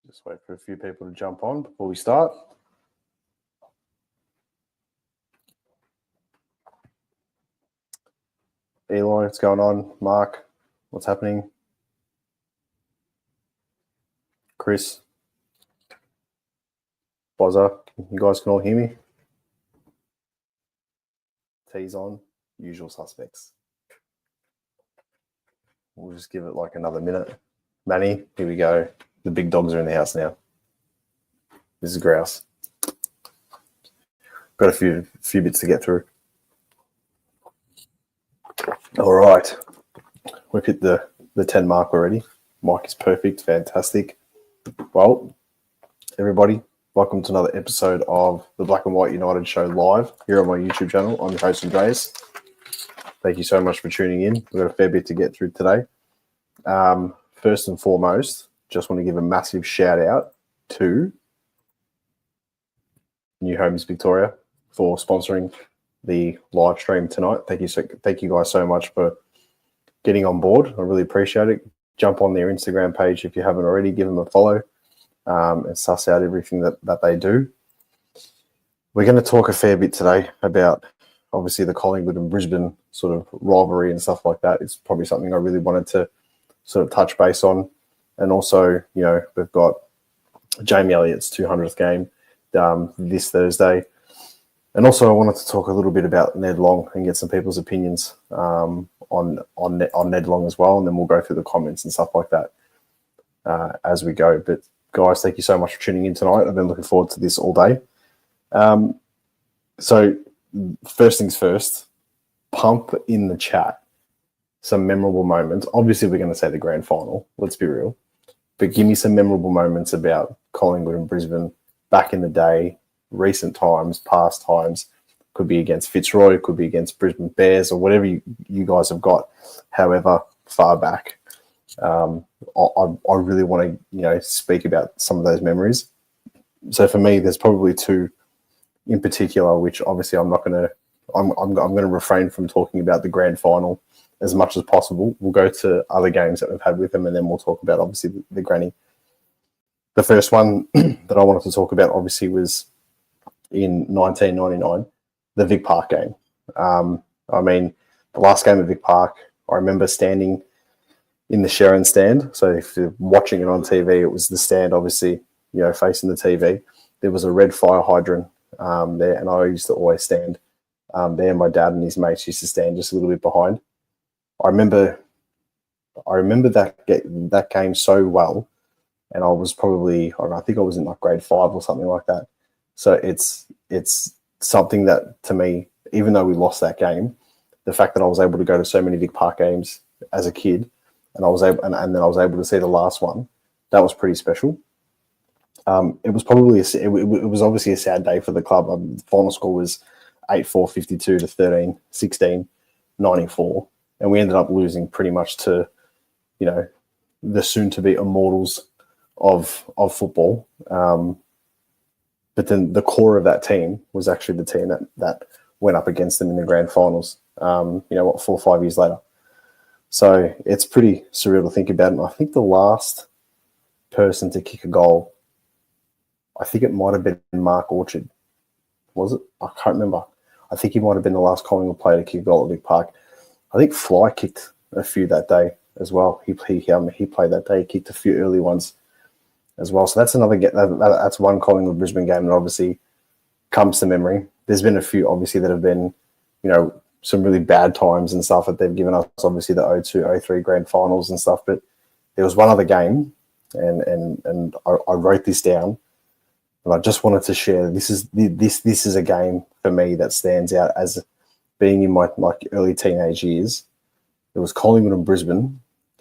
Just wait for a few people to jump on before we start. Eloy, what's going on? Mark, what's happening? Chris, Bozza, you guys can all hear me? T's on, usual suspects. We'll just give it like another minute. Manny, here we go. The big dogs are in the house now. This is Grouse. Got a few bits to get through. All right. We've hit the 10 mark already. Mike is perfect. Fantastic. Well, everybody, welcome to another episode of the Black and White United Show live here on my YouTube channel. I'm your host, Andreas. Thank you so much for tuning in. We've got a fair bit to get through today. First and foremost, just want to give a massive shout out to New Homes Victoria for sponsoring the live stream tonight. Thank you guys so much for getting on board. I really appreciate it. Jump on their Instagram page if you haven't already. Give them a follow and suss out everything that they do. We're going to talk a fair bit today about obviously the Collingwood and Brisbane sort of rivalry and stuff like that. It's probably something I really wanted to sort of touch base on. And also, you know, we've got Jamie Elliott's 200th game this Thursday. And also I wanted to talk a little bit about Ned Long and get some people's opinions on Ned Long as well. And then we'll go through the comments and stuff like that as we go. But guys, thank you so much for tuning in tonight. I've been looking forward to this all day. So first things first, pump in the chat some memorable moments. Obviously, we're going to say the grand final. Let's be real. But give me some memorable moments about Collingwood and Brisbane back in the day, recent times, past times. Could be against Fitzroy, could be against Brisbane Bears, or whatever you guys have got. However far back, I really want to speak about some of those memories. So for me, there's probably two in particular, which obviously I'm going to refrain from talking about the grand final as much as possible. We'll go to other games that we've had with them, and then we'll talk about obviously the granny. The first one that I wanted to talk about obviously was in 1999, the Vic Park game. I mean, the last game at Vic Park, I remember standing in the Sharon stand. So if you're watching it on TV, it was the stand, obviously, facing the TV. There was a red fire hydrant there, and I used to always stand there. My dad and his mates used to stand just a little bit behind. I remember that game so well, and I was probably, I think I was in like grade 5 or something like that. So it's something that, to me, even though we lost that game, the fact that I was able to go to so many Vic Park games as a kid, and I was able, and then I was able to see the last one, that was pretty special. It was probably it was obviously a sad day for the club. The final score was 8-4-52 to 13-16, 94. And we ended up losing pretty much to, the soon-to-be immortals of football. But then the core of that team was actually the team that went up against them in the grand finals, 4 or 5 years later. So it's pretty surreal to think about. And I think the last person to kick a goal, I think it might have been Mark Orchard. Was it? I can't remember. I think he might have been the last Collingwood player to kick a goal at Vic Park. I think Fly kicked a few that day as well. He played that day. He kicked a few early ones as well. So that's another that's one Collingwood-Brisbane game that obviously comes to memory. There's been a few, obviously, that have been, some really bad times and stuff that they've given us, obviously the 02-03 grand finals and stuff. But there was one other game, and I wrote this down, and I just wanted to share. This is a game for me that stands out as being in my early teenage years. It was Collingwood and Brisbane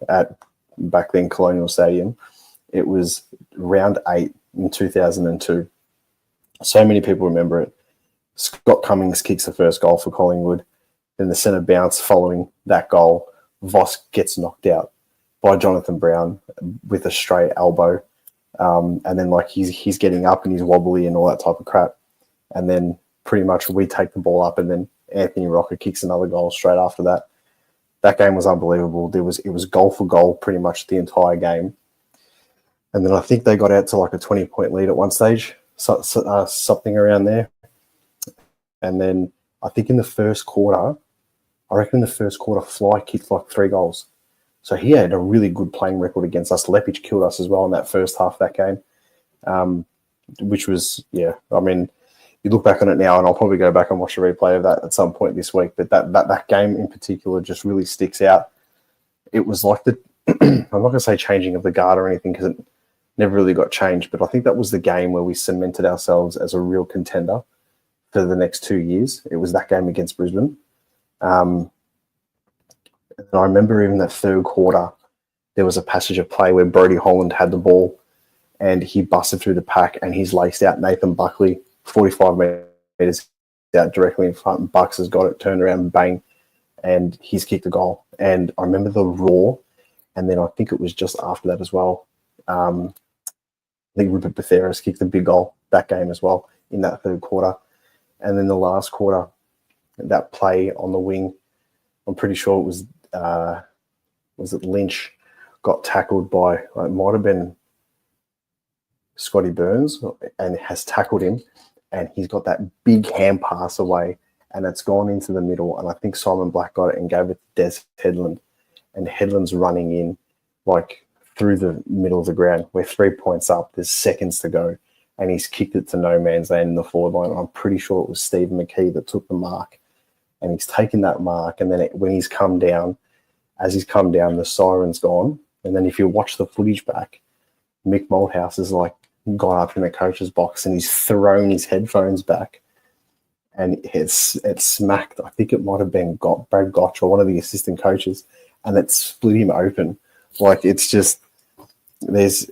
at back then Colonial Stadium. It was round 8 in 2002. So many people remember it. Scott Cummings kicks the first goal for Collingwood. Then the centre bounce following that goal, Voss gets knocked out by Jonathan Brown with a straight elbow. And then he's getting up and he's wobbly and all that type of crap. And then pretty much we take the ball up, and then Anthony Rocker kicks another goal straight after that. That game was unbelievable. It was goal for goal pretty much the entire game. And then I think they got out to like a 20-point lead at one stage, something around there. And then I think in the first quarter, Fly kicked like 3 goals. So he had a really good playing record against us. Lepic killed us as well in that first half of that game, which was, I mean, you look back on it now, and I'll probably go back and watch a replay of that at some point this week, but that game in particular just really sticks out. It was like I'm not going to say changing of the guard or anything, because it never really got changed, but I think that was the game where we cemented ourselves as a real contender for the next 2 years. It was that game against Brisbane. And I remember even that third quarter, there was a passage of play where Brodie Holland had the ball and he busted through the pack and he's laced out Nathan Buckley 45 metres out directly in front, and Bucks has got it, turned around, bang, and he's kicked a goal. And I remember the roar, and then I think it was just after that as well. I think Rupert Betheras kicked a big goal that game as well in that third quarter. And then the last quarter, that play on the wing, I'm pretty sure it was it Lynch got tackled by, it might have been Scotty Burns, and has tackled him, and he's got that big hand pass away, and it's gone into the middle, and I think Simon Black got it and gave it to Des Headland, and Headland's running in like through the middle of the ground. We're 3 points up, there's seconds to go, and he's kicked it to no man's land in the forward line. I'm pretty sure it was Steve McKee that took the mark, and he's taken that mark, and then when he's come down, the siren's gone, and then if you watch the footage back, Mick Malthouse has like gone up in the coach's box and he's thrown his headphones back, and it's smacked. I think it might have been Brad Gotch or one of the assistant coaches, and it split him open. Like, it's just, there's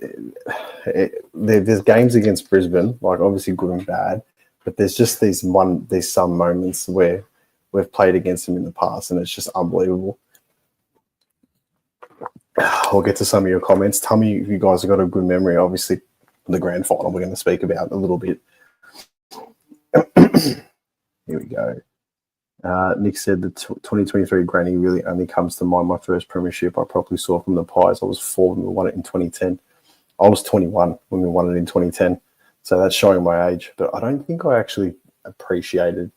games against Brisbane, like obviously good and bad, but there's just there's some moments where we've played against them in the past, and it's just unbelievable. I'll get to some of your comments. Tell me if you guys have got a good memory. Obviously, the grand final we're going to speak about a little bit. Here we go. Nick said the 2023 granny really only comes to mind. My first premiership I probably saw from the Pies. I was 4 when we won it in 2010. I was 21 when we won it in 2010. So that's showing my age. But I don't think I actually appreciated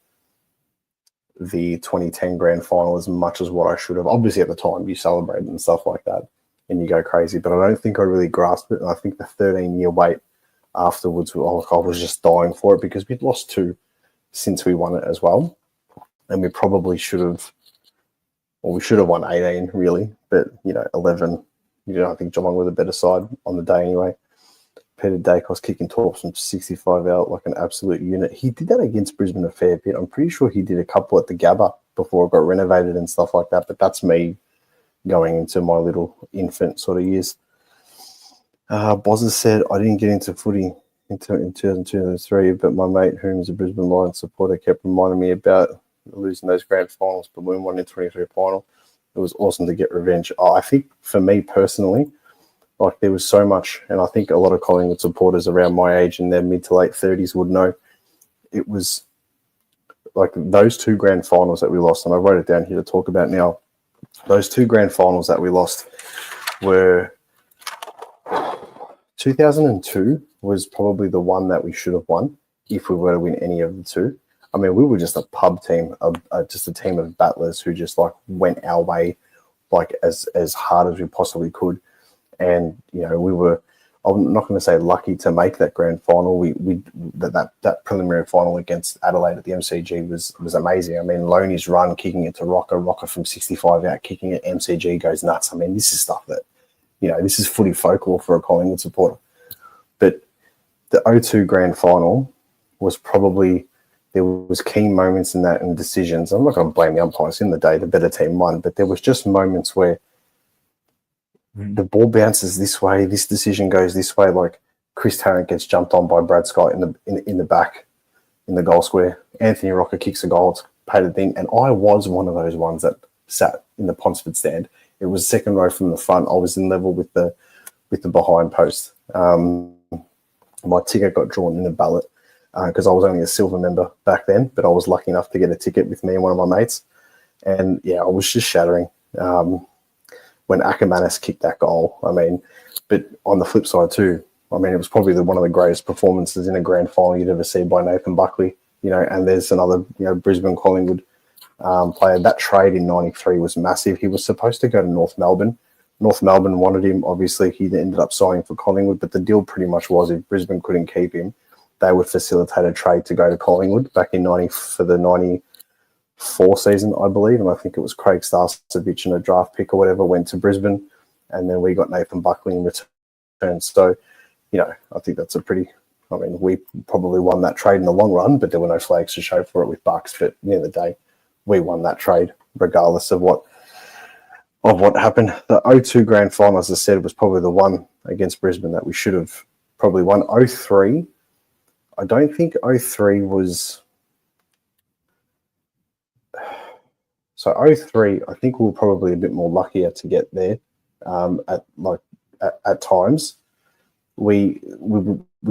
the 2010 grand final as much as what I should have. Obviously, at the time, you celebrated and stuff like that, and you go crazy. But I don't think I really grasped it. And I think the 13-year wait afterwards, I was just dying for it, because we'd lost 2 since we won it as well. And we probably should have won 18, really. But, 11, I think Geelong were the better side on the day anyway. Peter Dacos kicking tops from 65 out like an absolute unit. He did that against Brisbane a fair bit. I'm pretty sure he did a couple at the Gabba before it got renovated and stuff like that. But that's me going into my little infant sort of years. Bozzers said, I didn't get into footy in 2002-2003, but my mate, whom is a Brisbane Lions supporter, kept reminding me about losing those grand finals, but we won in 23 final. It was awesome to get revenge. I think for me personally, like, there was so much, and I think a lot of Collingwood supporters around my age in their mid to late 30s would know, it was like those 2 grand finals that we lost, and I wrote it down here to talk about now. Those 2 grand finals that we lost were 2002 was probably the one that we should have won if we were to win any of the 2. I mean, we were just a pub team, just a team of battlers who just like went our way, like as hard as we possibly could. And, we were, I'm not going to say lucky to make that grand final. That preliminary final against Adelaide at the MCG was amazing. I mean, Loney's run, kicking it to Rocker from 65 out, kicking it, MCG goes nuts. I mean, this is stuff that, this is footy folklore for a Collingwood supporter. But the 02 grand final was probably, there was key moments in that and decisions. I'm not going to blame the umpires. In the day, the better team won, but there was just moments where the ball bounces this way, this decision goes this way. Like Chris Tarrant gets jumped on by Brad Scott in the back, in the goal square. Anthony Rocker kicks a goal, it's paid a thing. And I was one of those ones that sat in the Ponsford stand. It was second row from the front. I was in level with the behind post. My ticket got drawn in the ballot because I was only a silver member back then, but I was lucky enough to get a ticket with me and one of my mates. And, yeah, I was just shattering. when Ackermanis kicked that goal. I mean, but on the flip side too, I mean, it was probably one of the greatest performances in a grand final you'd ever see by Nathan Buckley. And there's another, Brisbane Collingwood player. That trade in '93 was massive. He was supposed to go to North Melbourne. North Melbourne wanted him. Obviously, he ended up signing for Collingwood, but the deal pretty much was if Brisbane couldn't keep him, they would facilitate a trade to go to Collingwood back in for the '94 season, I believe. And I think it was Craig Starcevich and a draft pick or whatever went to Brisbane, and then we got Nathan Buckley in return. So, I think that's we probably won that trade in the long run, but there were no flags to show for it with Bucks. But at the end of the day, we won that trade regardless of what happened. The 02 grand final, as I said, was probably the one against Brisbane that we should have probably won. 03, I don't think 03 was... So 03, I think we were probably a bit more luckier to get there at times. We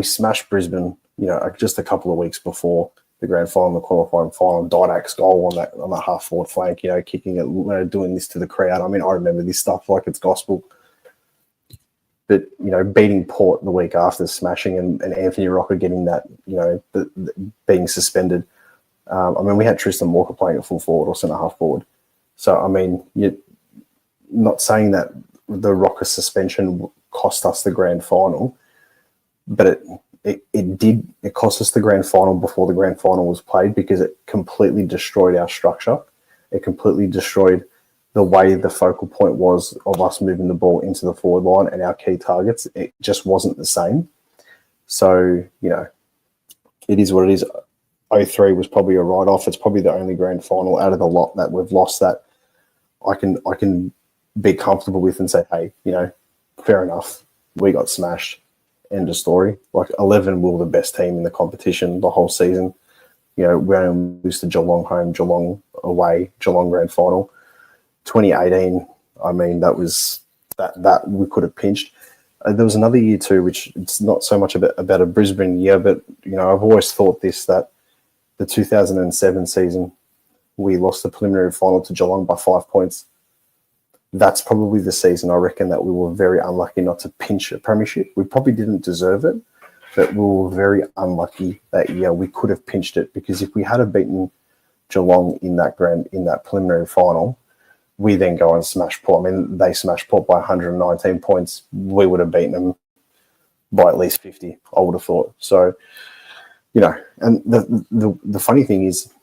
smashed Brisbane, just a couple of weeks before the grand final, the qualifying final. Didak's goal on that half forward flank, kicking it, doing this to the crowd. I mean, I remember this stuff like it's gospel. But beating Port the week after, smashing, and Anthony Rocker getting that, being suspended. We had Tristan Walker playing at full forward or centre half forward. So I mean, you're not saying that the Rocker suspension cost us the grand final, but it did. It cost us the grand final before the grand final was played because it completely destroyed our structure. It completely destroyed the way the focal point was of us moving the ball into the forward line and our key targets. It just wasn't the same. So, it is what it is. 03 was probably a write-off. It's probably the only grand final out of the lot that we've lost that I can be comfortable with and say, hey, fair enough. We got smashed. End of story. 11 we were the best team in the competition the whole season. We only lose to Geelong home, Geelong away, Geelong grand final. 2018, I mean, that we could have pinched. There was another year too, which it's not so much about a Brisbane year, but, I've always thought that the 2007 season, we lost the preliminary final to Geelong by 5 points. That's probably the season I reckon that we were very unlucky not to pinch a premiership. We probably didn't deserve it, but we were very unlucky that year. We could have pinched it because if we had beaten Geelong in that preliminary final, we then go and smash Port. I mean, they smashed Port by 119 points. We would have beaten them by at least 50, I would have thought. So, and the funny thing is,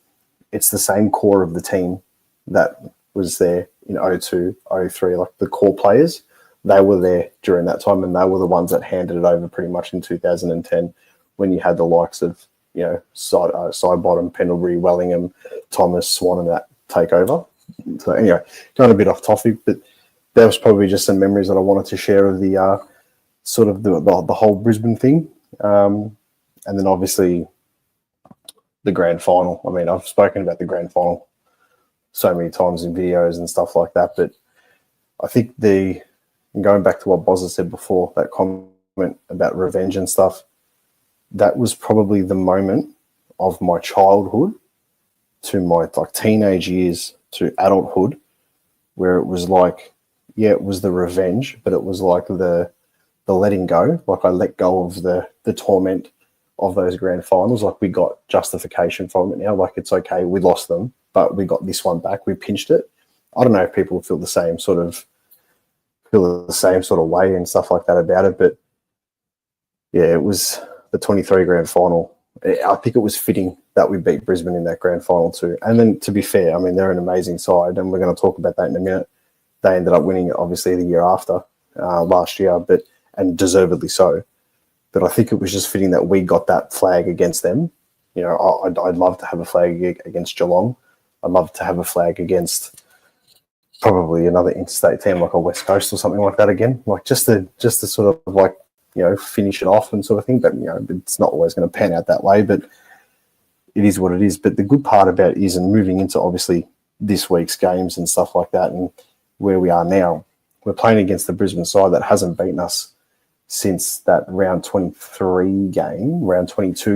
it's the same core of the team that was there in 02, 03, like the core players. They were there during that time, and they were the ones that handed it over pretty much in 2010 when you had the likes of, Sidebottom, Pendlebury, Wellingham, Thomas, Swan, and that take over. So anyway, going a bit off topic, but there was probably just some memories that I wanted to share of the sort of the whole Brisbane thing. And then obviously the grand final. I mean, I've spoken about the grand final so many times in videos and stuff like that, but I think going back to what Bozza said before, that comment about revenge and stuff, that was probably the moment of my childhood to my teenage years to adulthood where it was it was the revenge, but it was the letting go. I let go of the torment of those grand finals. We got justification from it now. It's okay, we lost them, but we got this one back. We pinched it. I don't know if people feel the same sort of way and stuff like that about it, but yeah, it was the 23 grand final. I think it was fitting that we beat Brisbane in that grand final too. And then, to be fair, I mean, they're an amazing side, and we're going to talk about that in a minute. They ended up winning it, obviously, the year after, last year, and deservedly so. But I think it was just fitting that we got that flag against them. I'd love to have a flag against Geelong. I'd love to have a flag against probably another interstate team like a West Coast or something like that again. Just to sort of finish it off and sort of thing. But, it's not always going to pan out that way, but it is what it is. But the good part about it is, and moving into obviously this week's games and stuff like that and where we are now, we're playing against the Brisbane side that hasn't beaten us since that round 22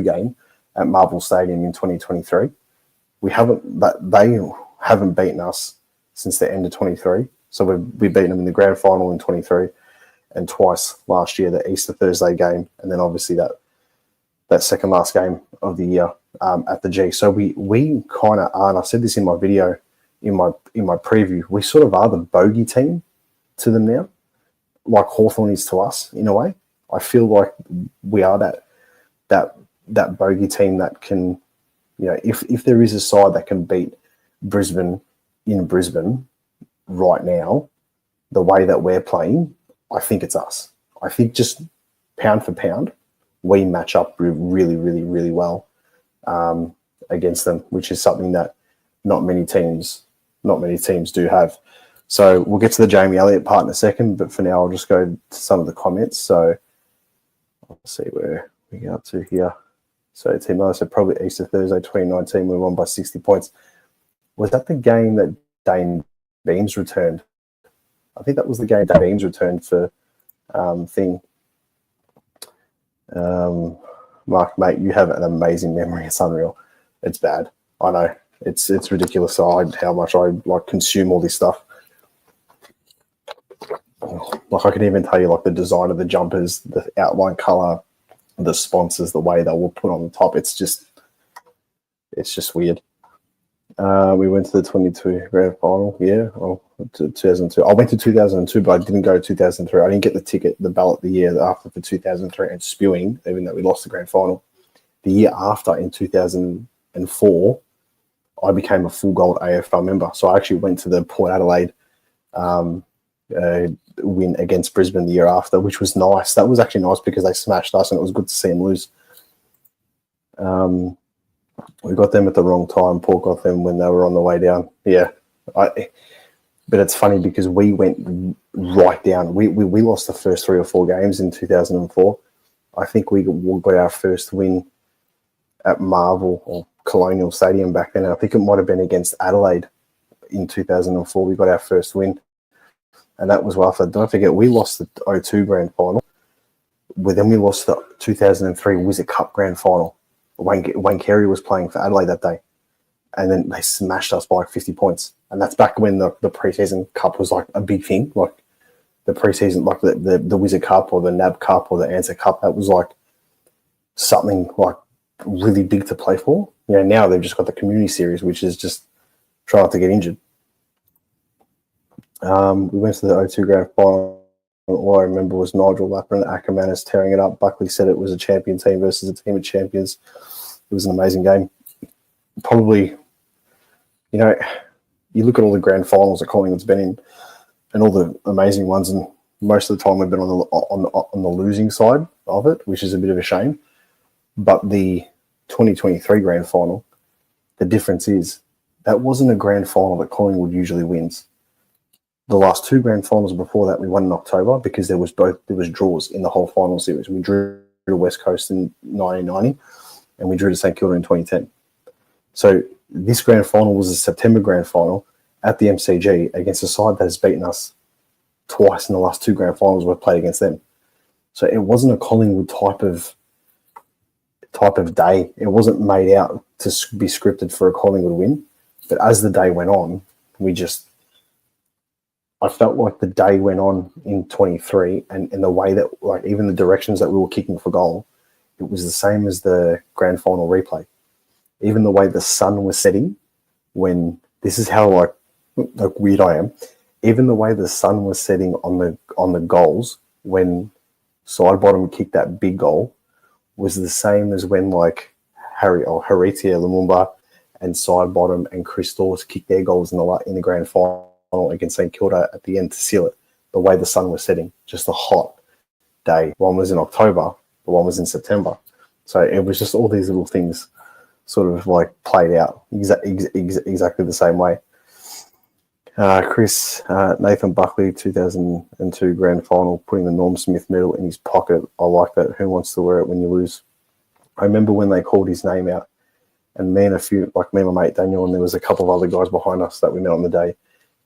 game at Marvel Stadium in 2023. They haven't beaten us since the end of 23. So we've beaten them in the grand final in 23 and twice last year, the Easter Thursday game, and then obviously that second last game of the year at the G. So we kind of are, and I said this in my video, in my preview, we sort of are the bogey team to them now, like Hawthorn is to us in a way. I feel like we are that bogey team that can, if there is a side that can beat Brisbane in Brisbane right now, the way that we're playing, I think it's us. I think just pound for pound, we match up really, really, really well against them, which is something that not many teams do have. So we'll get to the Jamie Elliott part in a second, but for now I'll just go to some of the comments. So let's see where we get up to here. So Timo said probably Easter Thursday 2019 we won by 60 points. Was that the game that Dane Beams returned? I think that was the game Dane Beams returned for thing. Mark, mate, you have an amazing memory. It's unreal. It's bad. I know. It's ridiculous how much I consume all this stuff. Like I can even tell you the design of the jumpers, the outline color, the sponsors, the way they were put on the top. It's just weird. We went to the 22 grand final. Yeah, 2002. I went to 2002, but I didn't go to 2003. I didn't get the ballot the year after for 2003 and spewing, even though we lost the grand final. The year after, in 2004, I became a full gold AFL member. So I actually went to the Port Adelaide win against Brisbane the year after, which was nice. That was actually nice because they smashed us and it was good to see them lose. We got them at the wrong time. Port got them when they were on the way down. Yeah. But it's funny because we went right down. We lost the first 3 or 4 games in 2004. I think we got our first win at Marvel or Colonial Stadium back then. I think it might have been against Adelaide in 2004. We got our first win. And that was after, don't forget, we lost the 02 grand final. Then we lost the 2003 Wizard Cup grand final. Wayne Carey was playing for Adelaide that day. And then they smashed us by 50 points. And that's back when the preseason cup was a big thing. The preseason, the Wizard Cup or the NAB Cup or the Answer Cup, that was something really big to play for. Now they've just got the community series, which is just trying not to get injured. We went to the 02 grand final. All I remember was Nigel Lapper and Ackermanis tearing it up. Buckley said it was a champion team versus a team of champions. It was an amazing game. Probably, you look at all the grand finals that Collingwood's been in and all the amazing ones, and most of the time we've been on the losing side of it, which is a bit of a shame. But the 2023 grand final, the difference is that wasn't a grand final that Collingwood usually wins. The last 2 grand finals before that we won in October because there was draws in the whole final series. We drew to West Coast in 1990 and we drew to St Kilda in 2010. So this grand final was a September grand final at the MCG against a side that has beaten us twice in the last 2 grand finals we've played against them. So it wasn't a Collingwood type of day. It wasn't made out to be scripted for a Collingwood win. But as the day went on, I felt like the day went on in 23 and in the way that, even the directions that we were kicking for goal, it was the same as the grand final replay. Even the way the sun was setting when, this is how weird I am, even the way the sun was setting on the goals when Sidebottom kicked that big goal was the same as when Haritia Lumumba and Sidebottom and Chris Dawes kicked their goals in the grand final against St Kilda at the end to seal it. The way the sun was setting, just a hot day. One was in October, the one was in September. So it was just all these little things sort of played out exactly the same way. Chris, Nathan Buckley, 2002 grand final, putting the Norm Smith medal in his pocket. I like that. Who wants to wear it when you lose? I remember when they called his name out, and me and my mate Daniel, and there was a couple of other guys behind us that we met on the day,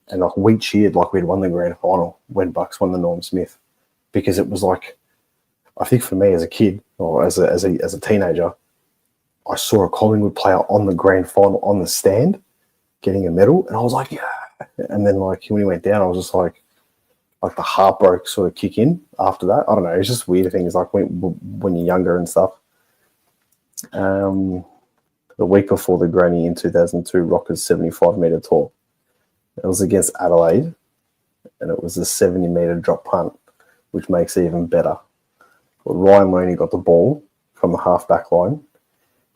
and we cheered like we'd won the grand final when Bucks won the Norm Smith, because it was I think for me as a kid or as a teenager, I saw a Collingwood player on the grand final on the stand getting a medal, and I was like, yeah, And then like when he went down, I was just like the heartbreak sort of kick in after that. I don't know. It's just weird things like when you're younger and stuff. The week before the granny in 2002 Rockers 75-metre tour. It was against Adelaide, and it was a 70-metre drop punt, which makes it even better. Well, Ryan Looney got the ball from the half-back line,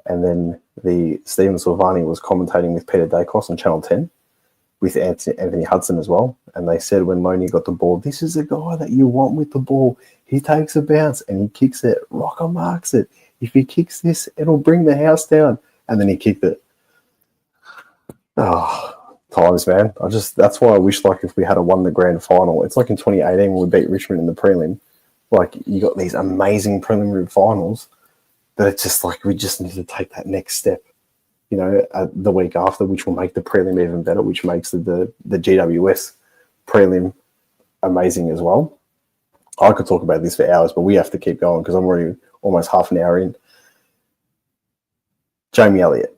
and then Stephen Silvani was commentating with Peter Dacos on Channel 10 with Anthony Hudson as well. And they said when Looney got the ball, this is a guy that you want with the ball. He takes a bounce and he kicks it. Rocker marks it. If he kicks this, it'll bring the house down. And then he kicked it. Oh, times, man. That's why I wish like if we had won the grand final. It's like in 2018 when we beat Richmond in the prelim. Like you got these amazing preliminary finals, but it's just like we just need to take that next step. You know, the week after, which will make the prelim even better, which makes the GWS prelim amazing as well. I could talk about this for hours, but we have to keep going because I'm already almost half an hour in. Jamie Elliott.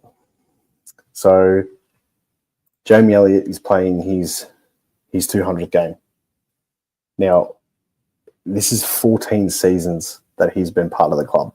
So Jamie Elliott is playing his 200th game. Now, this is 14 seasons that he's been part of the club.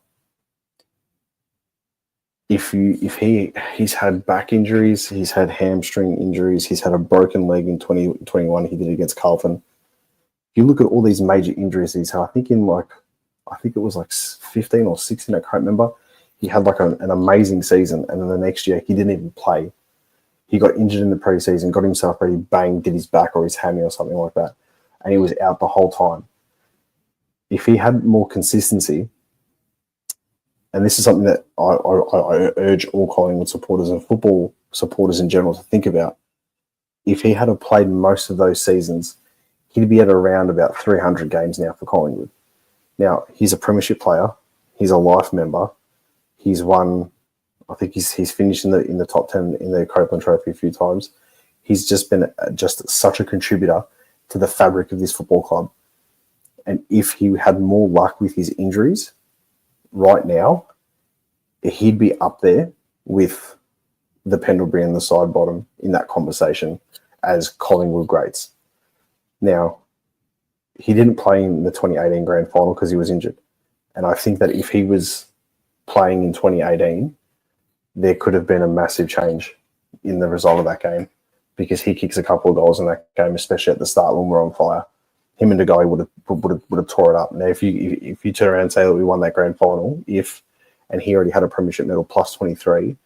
He's had back injuries, he's had hamstring injuries, he's had a broken leg in 2021, he did it against Carlton. If you look at all these major injuries he's had, I think it was like 15 or 16, I can't remember. He had like an amazing season, and then the next year he didn't even play. He got injured in the preseason, got himself ready, bang, did his back or his hammy or something like that, and he was out the whole time. If he had more consistency, and this is something that I urge all Collingwood supporters and football supporters in general to think about, if he had played most of those seasons, he'd be at around about 300 games now for Collingwood. Now, he's a premiership player. He's a life member. He's won, I think he's finished in the top 10 in the Copeland Trophy a few times. He's just been just such a contributor to the fabric of this football club. And if he had more luck with his injuries right now, he'd be up there with the Pendlebury and the Sidebottom in that conversation as Collingwood greats. Now, he didn't play in the 2018 grand final because he was injured. And I think that if he was playing in 2018, there could have been a massive change in the result of that game because he kicks a couple of goals in that game, especially at the start when we're on fire. Him and Degoe would have tore it up. Now, if you turn around and say that we won that grand final, and he already had a premiership medal plus 23,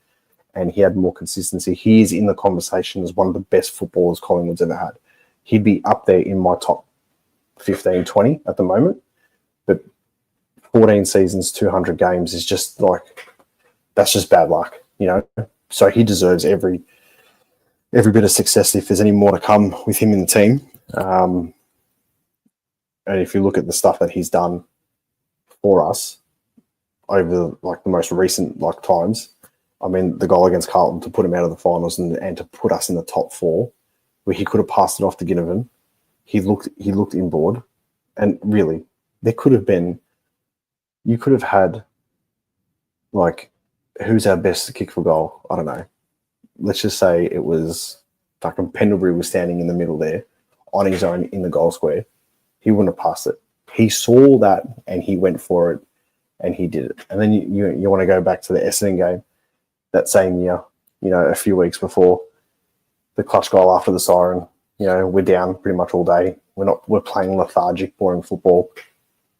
and he had more consistency, he is in the conversation as one of the best footballers Collingwood's ever had. He'd be up there in my top 15, 20 at the moment. But 14 seasons, 200 games is just like, that's just bad luck, you know? So he deserves every bit of success if there's any more to come with him in the team. And if you look at the stuff that he's done for us over like the most recent times, I mean, the goal against Carlton to put him out of the finals and to put us in the top 4, where he could have passed it off to Ginnivan. He looked inboard, and really, there could have been. You could have had, like, who's our best kick for goal? I don't know. Let's just say it was fucking Pendlebury was standing in the middle there, on his own in the goal square. He wouldn't have passed it. He saw that and he went for it, and he did it. And then you want to go back to the Essendon game that same year, you know, a few weeks before the clutch goal after the siren. You know, we're down pretty much all day. We're playing lethargic, boring football.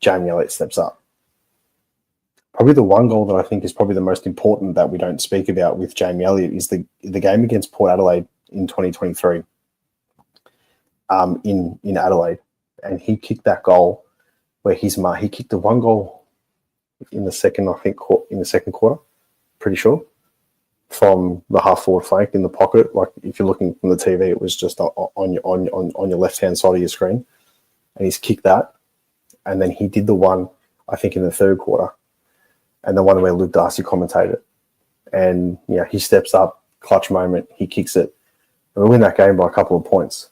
Jamie Elliott steps up. Probably the one goal that I think is probably the most important that we don't speak about with Jamie Elliott is the game against Port Adelaide in 2023 in Adelaide. And he kicked that goal where he kicked the one goal in the second, I think, in the second quarter, pretty sure, from the half forward flank in the pocket. Like if you're looking from the TV, it was just on your left hand side of your screen, and he's kicked that, and then he did the one I think in the third quarter, and the one where Luke Darcy commentated, and he steps up, clutch moment, he kicks it, and we win that game by a couple of points.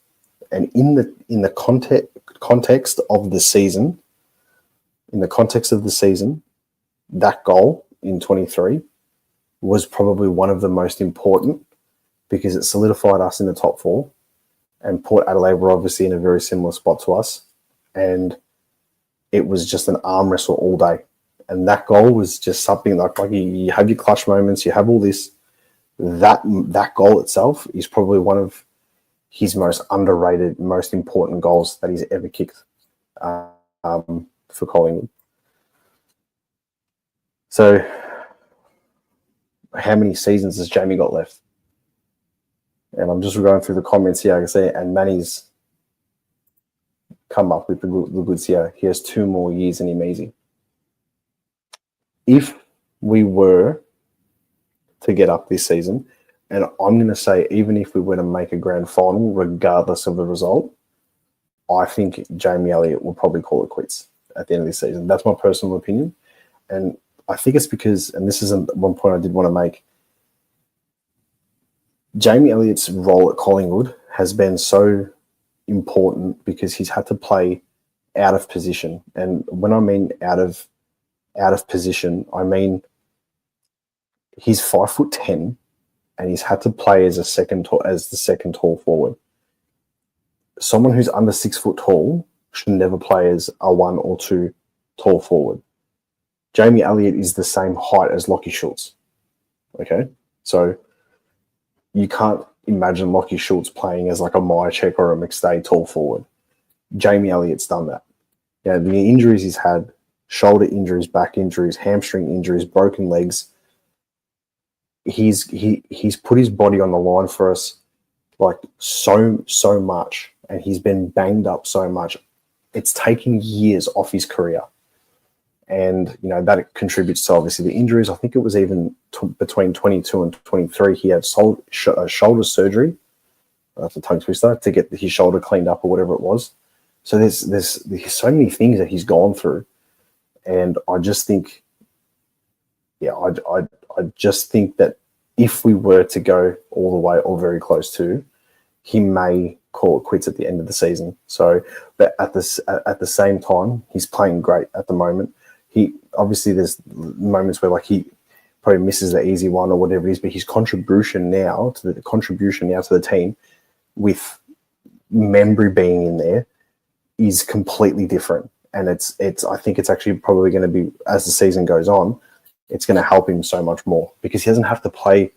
And in the context of the season, that goal in 23 was probably one of the most important because it solidified us in the top 4. and Port Adelaide were obviously in a very similar spot to us, and it was just an arm wrestle all day. And that goal was just something like you have your clutch moments, you have all this. That goal itself is probably one of his most underrated, most important goals that he's ever kicked for Collingwood. So, how many seasons has Jamie got left? And I'm just going through the comments here. I can see, and Manny's come up with the goods here. He has 2 more years in him easy. If we were to get up this season, and I'm going to say even if we were to make a grand final, regardless of the result, I think Jamie Elliott will probably call it quits at the end of this season. That's my personal opinion. And I think it's because, and this is one point I did want to make, Jamie Elliott's role at Collingwood has been so important because he's had to play out of position. And when I mean out of position, I mean he's 5'10", and he's had to play as the second tall forward. Someone who's under 6 foot tall should never play as a 1 or 2 tall forward. Jamie Elliott is the same height as Lachie Schultz. Okay, so you can't imagine Lachie Schultz playing as like a Myercheck or a McStay tall forward. Jamie Elliott's done that. Yeah, the injuries he's had, shoulder injuries, back injuries, hamstring injuries, broken legs. He's put his body on the line for us like so much, and he's been banged up so much. It's taken years off his career. And, that contributes to obviously the injuries. I think it was even between 22 and 23, he had shoulder surgery. That's a tongue twister, to get his shoulder cleaned up or whatever it was. So there's so many things that he's gone through. And I just think, I just think that if we were to go all the way or very close to, he may call it quits at the end of the season. So, but at the same time, he's playing great at the moment. He obviously, there's moments where like he probably misses the easy one or whatever it is, but his contribution now to the team, with Membry being in there, is completely different. And it's I think it's actually probably going to be, as the season goes on, it's going to help him so much more because he doesn't have to play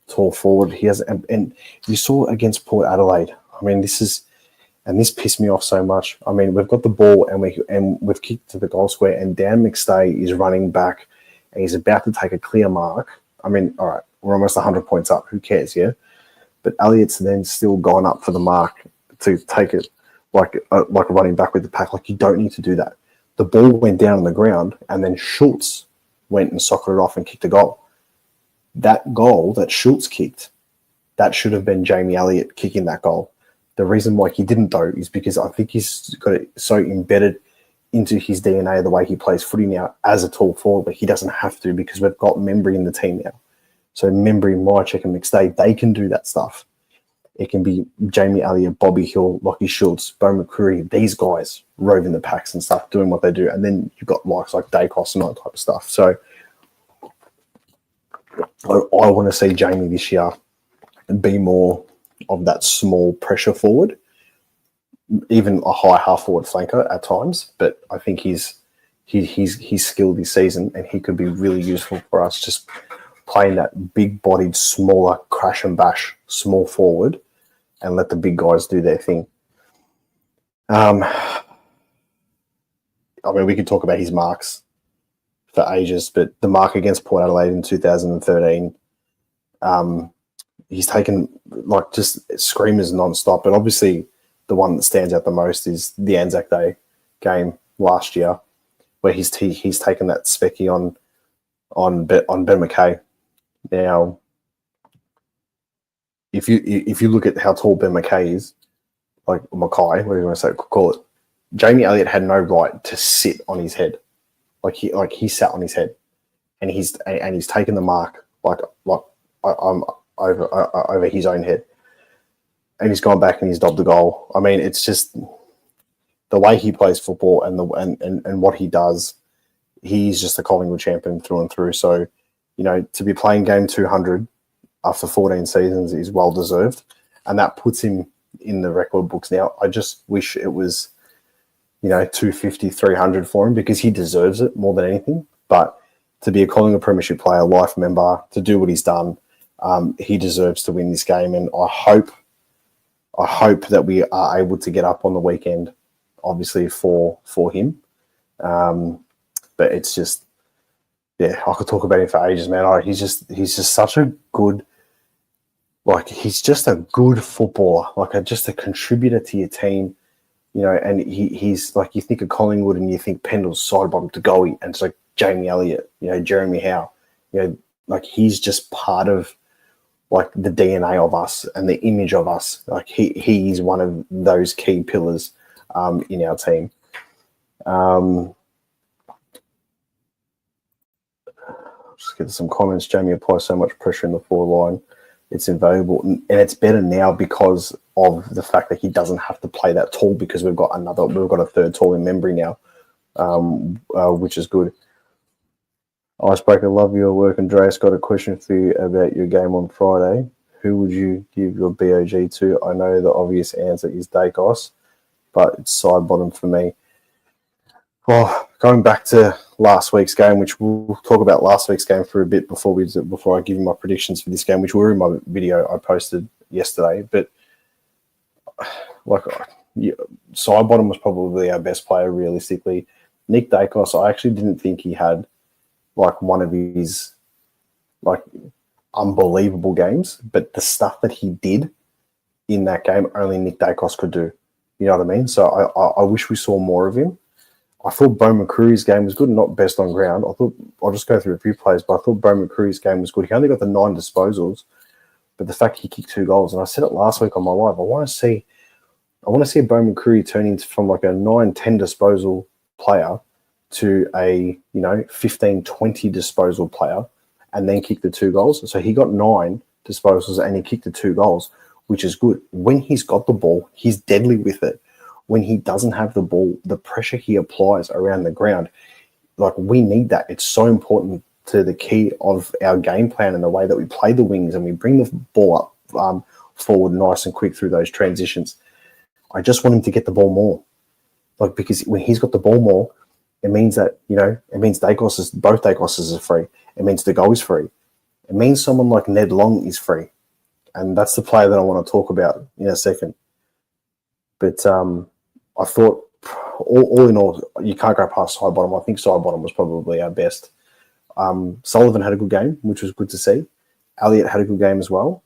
tall forward. He has, and you saw against Port Adelaide. I mean, this pissed me off so much. I mean, we've got the ball and we've kicked to the goal square, and Dan McStay is running back and he's about to take a clear mark. I mean, all right, we're almost 100 points up. Who cares, yeah? But Elliott's then still gone up for the mark to take it like running back with the pack. Like, you don't need to do that. The ball went down on the ground, and then Schultz went and socketed it off and kicked a goal. That goal that Schultz kicked, that should have been Jamie Elliott kicking that goal. The reason why he didn't, though, is because I think he's got it so embedded into his DNA, the way he plays footy now as a tall forward, but he doesn't have to because we've got Membry in the team now. So Membry, Myercheck and McStay, they can do that stuff. It can be Jamie Elliott, Bobby Hill, Lachie Schultz, Bo McCreary, these guys roving the packs and stuff, doing what they do. And then you've got likes like Dacos and all that type of stuff. So I want to see Jamie this year be more of that small pressure forward, even a high half forward flanker at times. But I think he's skilled this season, and he could be really useful for us, just playing that big-bodied, smaller crash and bash small forward, and let the big guys do their thing. I mean, we could talk about his marks for ages, but the mark against Port Adelaide in 2013. He's taken like just screamers non-stop, but obviously the one that stands out the most is the Anzac Day game last year, where he's taken that specky on Ben McKay. Now, if you look at how tall Ben McKay is, like Mackay, whatever you want to call it, Jamie Elliott had no right to sit on his head, like he sat on his head, and he's taken the mark I'm over his own head, and he's gone back and he's dobbed the goal. I mean, it's just the way he plays football and what he does. He's just a Collingwood champion through and through. So, to be playing game 200 after 14 seasons is well deserved, and that puts him in the record books now. I just wish it was, 250, 300 for him, because he deserves it more than anything. But to be a Collingwood Premiership player, life member, to do what he's done, he deserves to win this game. And I hope that we are able to get up on the weekend, obviously for him. But it's just, I could talk about him for ages, man. He's just such a good, he's just a good footballer, just a contributor to your team, and he's like, you think of Collingwood and you think Pendle's side bottom to goalie, and it's like Jamie Elliott, Jeremy Howe, he's just part of the DNA of us and the image of us. He's one of those key pillars in our team. Just get some comments. Jamie applies so much pressure in the forward line. It's invaluable. And it's better now because of the fact that he doesn't have to play that tall, because we've got a third tall in Membry now, which is good. Icebreaker, love your work. Andreas, got a question for you about your game on Friday. Who would you give your BOG to? I know the obvious answer is Dacos, but it's side bottom for me. Well, going back to last week's game, which we'll talk about last week's game for a bit before I give you my predictions for this game, which were in my video I posted yesterday. But side bottom was probably our best player realistically. Nick Dacos, I actually didn't think he had one of his unbelievable games, but the stuff that he did in that game, only Nick Dacos could do. You know what I mean? So I wish we saw more of him. I thought Bo McCreary's game was good, not best on ground. I'll just go through a few plays, but I thought Bo McCreary's game was good. He only got the 9 disposals, but the fact he kicked 2 goals, and I said it last week on my live, I want to see Bo McCreary turn into from a 9-10 disposal player to a 15-20 disposal player, and then kick the 2 goals. So he got 9 disposals and he kicked the 2 goals, which is good. When he's got the ball, he's deadly with it. When he doesn't have the ball, the pressure he applies around the ground, we need that. It's so important to the key of our game plan and the way that we play the wings, and we bring the ball up forward nice and quick through those transitions. I just want him to get the ball more, because when he's got the ball more, it means that, it means both Dacoses are free. It means the goal is free. It means someone like Ned Long is free. And that's the player that I want to talk about in a second. But I thought, all in all, you can't go past side bottom. I think side bottom was probably our best. Sullivan had a good game, which was good to see. Elliott had a good game as well.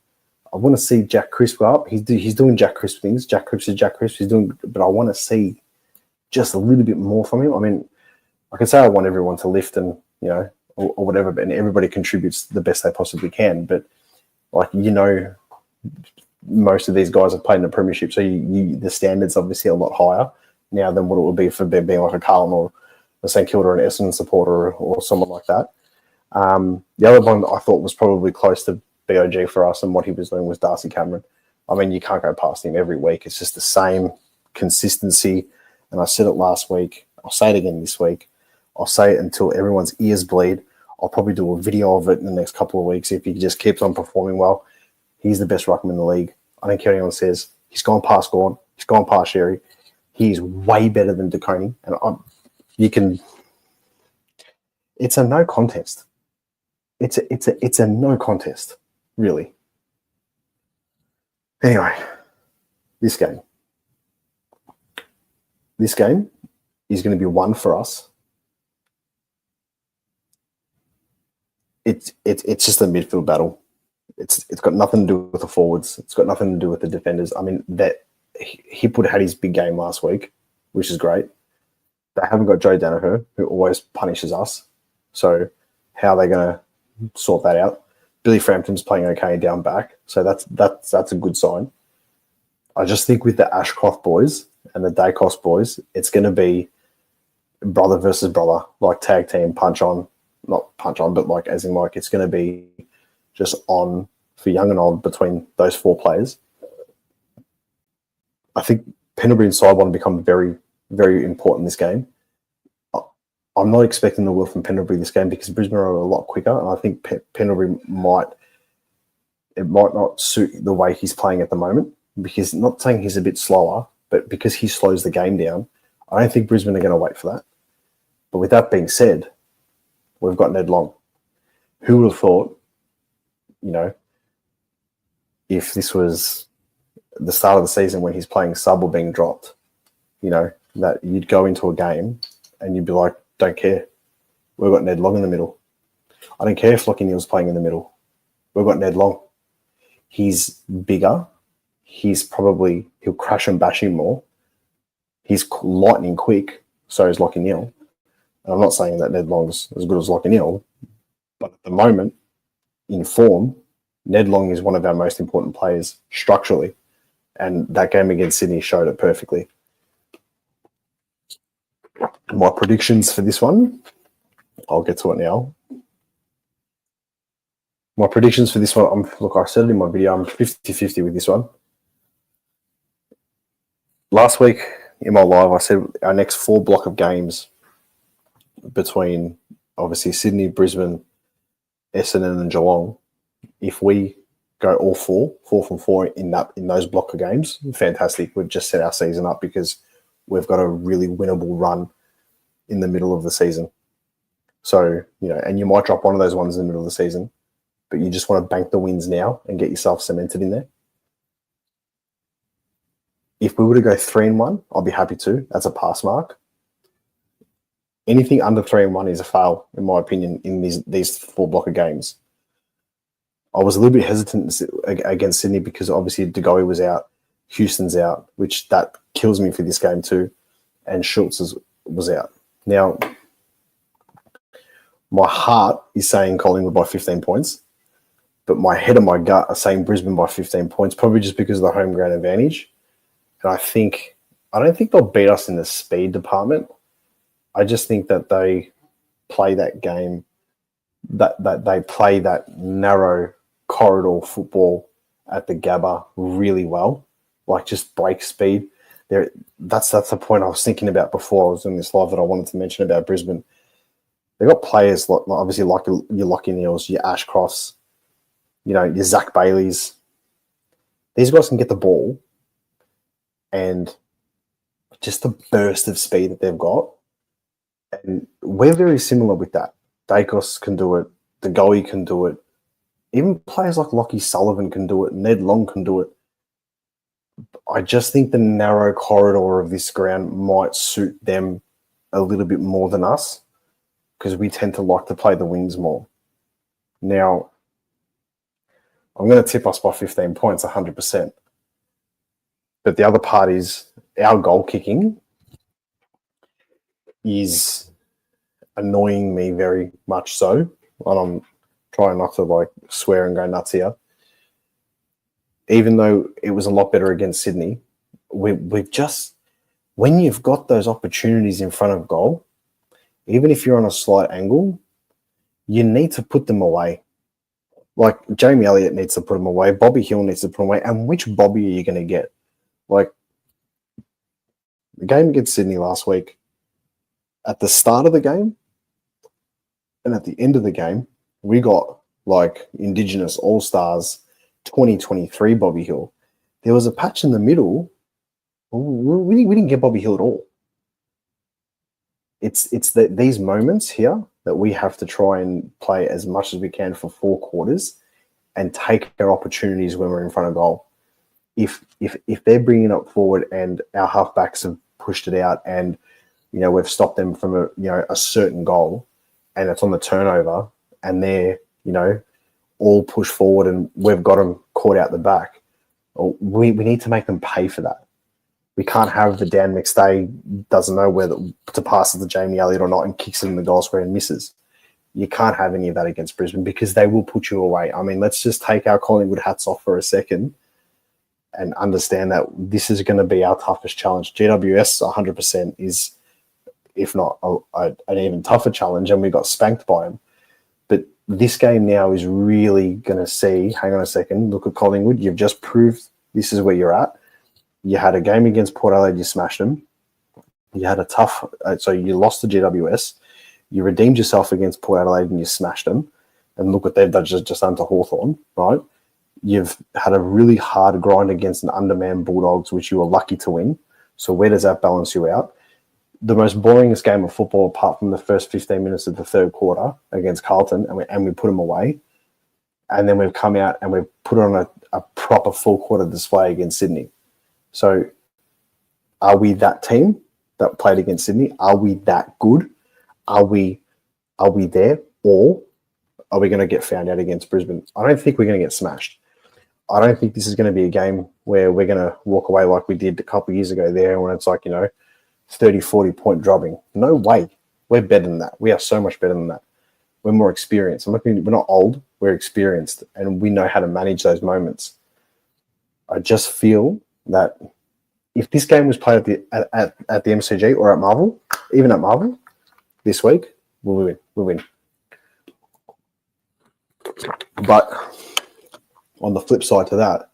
I want to see Jack Crisp go up. He's doing Jack Crisp things. Jack Crisp is Jack Crisp. But I want to see just a little bit more from him. I mean, I can say I want everyone to lift and, or whatever, and everybody contributes the best they possibly can. But, most of these guys have played in the Premiership, so the standard's obviously a lot higher now than what it would be for them being like a Carlton or a St Kilda or an Essendon supporter or someone like that. The other one that I thought was probably close to BOG for us and what he was doing was Darcy Cameron. I mean, you can't go past him every week. It's just the same consistency. And I said it last week. I'll say it again this week. I'll say it until everyone's ears bleed. I'll probably do a video of it in the next couple of weeks if he just keeps on performing well. He's the best ruckman in the league. I don't care what anyone says. He's gone past Gordon. He's gone past Sherry. He's way better than DeConey. And it's a no contest. It's a no contest, really. Anyway, this game is going to be one for us. It's just a midfield battle. It's got nothing to do with the forwards. It's got nothing to do with the defenders. I mean, that Hipwood had his big game last week, which is great. They haven't got Joe Danaher, who always punishes us. So how are they going to sort that out? Billy Frampton's playing okay down back, so that's a good sign. I just think with the Ashcroft boys and the Dacos boys, it's going to be brother versus brother, tag team, not punch on, but as in it's going to be just on for young and old between those 4 players. I think Pendlebury and Sidebottom become very, very important in this game. I'm not expecting the world from Pendlebury this game because Brisbane are a lot quicker, and I think Pendlebury might not suit the way he's playing at the moment. because not saying he's a bit slower, but because he slows the game down, I don't think Brisbane are going to wait for that. But with that being said, we've got Ned Long. Who would have thought, if this was the start of the season when he's playing sub or being dropped, that you'd go into a game and you'd be like, don't care. We've got Ned Long in the middle. I don't care if Lachie Neale's playing in the middle. We've got Ned Long. He's bigger. He'll crash and bash him more. He's lightning quick. So is Lachie Neale. And I'm not saying that Ned Long's as good as Lachie Neale, but at the moment, in form, Ned Long is one of our most important players structurally. And that game against Sydney showed it perfectly. My predictions for this one, I'll get to it now. My predictions for this one, I said it in my video, I'm 50-50 with this one. Last week in my live, I said our next 4 block of games between, obviously, Sydney, Brisbane, Essendon and Geelong, if we go all 4 from 4 in those block of games, fantastic. We've just set our season up because we've got a really winnable run in the middle of the season. So, and you might drop one of those ones in the middle of the season, but you just want to bank the wins now and get yourself cemented in there. If we were to go 3-1, I'll be happy to. That's a pass mark. Anything under 3-1 is a fail, in my opinion, in these 4 block of games. I was a little bit hesitant against Sydney because obviously De Goey was out, Houston's out, which that kills me for this game too, and Schultz was out. Now, my heart is saying Collingwood by 15 points, but my head and my gut are saying Brisbane by 15 points, probably just because of the home ground advantage. And I don't think they'll beat us in the speed department. I just think that they play that game, that they play that narrow corridor football at the Gabba really well, like just break speed. That's the point I was thinking about before I was doing this live that I wanted to mention about Brisbane. They've got players obviously like your Lachie Neales, your Ashcrofts, your Zach Baileys. These guys can get the ball, and just the burst of speed that they've got. And we're very similar with that. Dacos can do it. De Goey can do it. Even players like Lockie Sullivan can do it. Ned Long can do it. I just think the narrow corridor of this ground might suit them a little bit more than us because we tend to like to play the wings more. Now, I'm going to tip us by 15 points, 100%. But the other part is our goal kicking is annoying me very much so. And I'm trying not to swear and go nuts here. Even though it was a lot better against Sydney, we've just, when you've got those opportunities in front of goal, even if you're on a slight angle, you need to put them away. Like Jamie Elliott needs to put them away. Bobby Hill needs to put them away. And which Bobby are you going to get? Like the game against Sydney last week, at the start of the game and at the end of the game, we got Indigenous All-Stars 2023 Bobby Hill. There was a patch in the middle. We didn't get Bobby Hill at all. It's these moments here that we have to try and play as much as we can for 4 quarters and take our opportunities when we're in front of goal. If they're bringing it forward and our halfbacks have pushed it out and we've stopped them from a certain goal and it's on the turnover and they're all push forward and we've got them caught out the back, we need to make them pay for that. We can't have the Dan McStay doesn't know whether to pass it to Jamie Elliott or not and kicks it in the goal square and misses. You can't have any of that against Brisbane because they will put you away. I mean, let's just take our Collingwood hats off for a second and understand that this is going to be our toughest challenge. GWS 100% is, if not an even tougher challenge, and we got spanked by them. But this game now is really going to see, hang on a second, look at Collingwood. You've just proved this is where you're at. You had a game against Port Adelaide, you smashed them. You had a tough, so you lost to GWS. You redeemed yourself against Port Adelaide and you smashed them. And look what they've just done to Hawthorn, right? You've had a really hard grind against an undermanned Bulldogs, which you were lucky to win. So where does that balance you out? The most boringest game of football, apart from the first 15 minutes of the third quarter against Carlton, and we put them away. And then we've come out and we've put on a proper full quarter display against Sydney. So are we that team that played against Sydney? Are we that good? Are we there? Or are we going to get found out against Brisbane? I don't think we're going to get smashed. I don't think this is going to be a game where we're going to walk away like we did a couple of years ago there when it's like, 30, 40 point dropping. No way. We're better than that. We are so much better than that. We're more experienced. We're not old. We're experienced, and we know how to manage those moments. I just feel that if this game was played at the MCG or at Marvel, even at Marvel this week, we'll win. But on the flip side to that,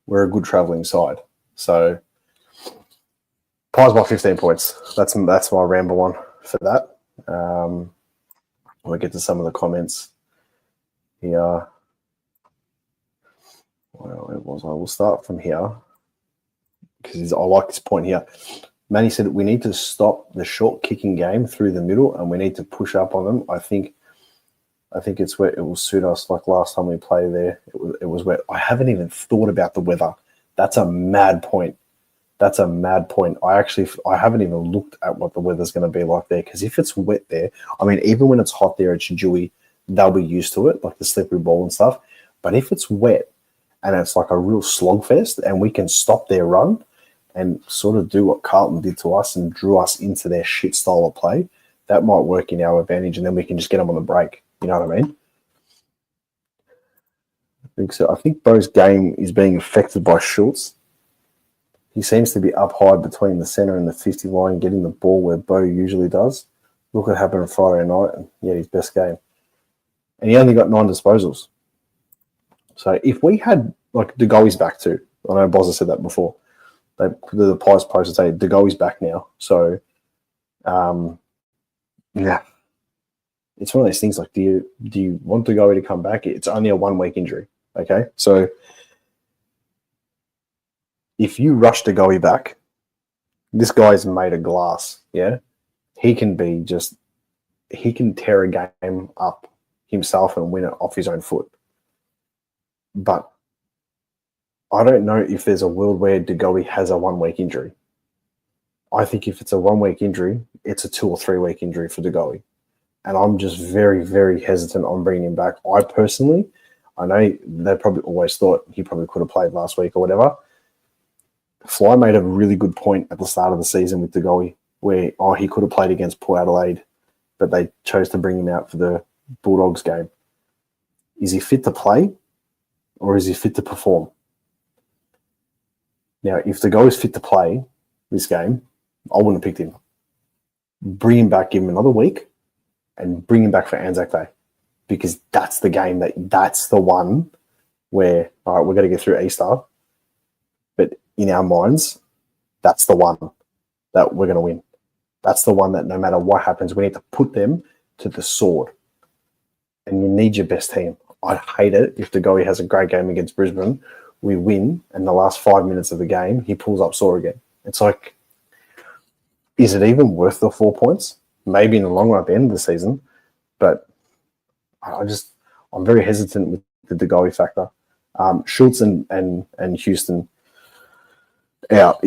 we're a good travelling side. So Pies by 15 points. That's my ramble on for that. We'll get to some of the comments here. Well, it was. I will start from here because I like this point here. Manny said we need to stop the short kicking game through the middle, and we need to push up on them. I think it's where it will suit us. Like last time we played there, it was wet. I haven't even thought about the weather. That's a mad point. I haven't even looked at what the weather's going to be like there, because if it's wet there, even when it's hot there, it's dewy, they'll be used to it, like the slippery ball and stuff. But if it's wet and it's like a real slogfest and we can stop their run and sort of do what Carlton did to us and drew us into their shit style of play, that might work in our advantage, and then we can just get them on the break. You know what I mean? I think so. I think Bo's game is being affected by Schultz. He seems to be up high between the centre and the 50 line, getting the ball where Bo usually does. Look what happened on Friday night, and he had his best game. And he only got 9 disposals. So if we had, like, De Goey's back too. I know Boz has said that before. The Pies posted say De Goey's back now. So, yeah. It's one of those things like, do you want De Goey to come back? It's only a 1-week injury, okay? So if you rush De Goey back, this guy's made of glass, yeah? He can tear a game up himself and win it off his own foot. But I don't know if there's a world where De Goey has a 1-week injury. I think if it's a 1-week injury, it's a 2 or 3 week injury for De Goey. And I'm just very, very hesitant on bringing him back. I know they probably always thought he probably could have played last week or whatever. Fly made a really good point at the start of the season with De Goey, where he could have played against Port Adelaide, but they chose to bring him out for the Bulldogs game. Is he fit to play, or is he fit to perform? Now, if De Goey's fit to play this game, I wouldn't have picked him. Bring him back, give him another week, and bring him back for Anzac Day, because that's the game that's the one where, all right, we're going to get through Easter, but in our minds, that's the one that we're going to win. That's the one that no matter what happens, we need to put them to the sword. And you need your best team. I'd hate it if De Goey has a great game against Brisbane, we win, and the last 5 minutes of the game, he pulls up sore again. It's like, is it even worth the 4 points? Maybe in the long run at the end of the season, but I'm very hesitant with the De Goey factor. Schultz and Houston out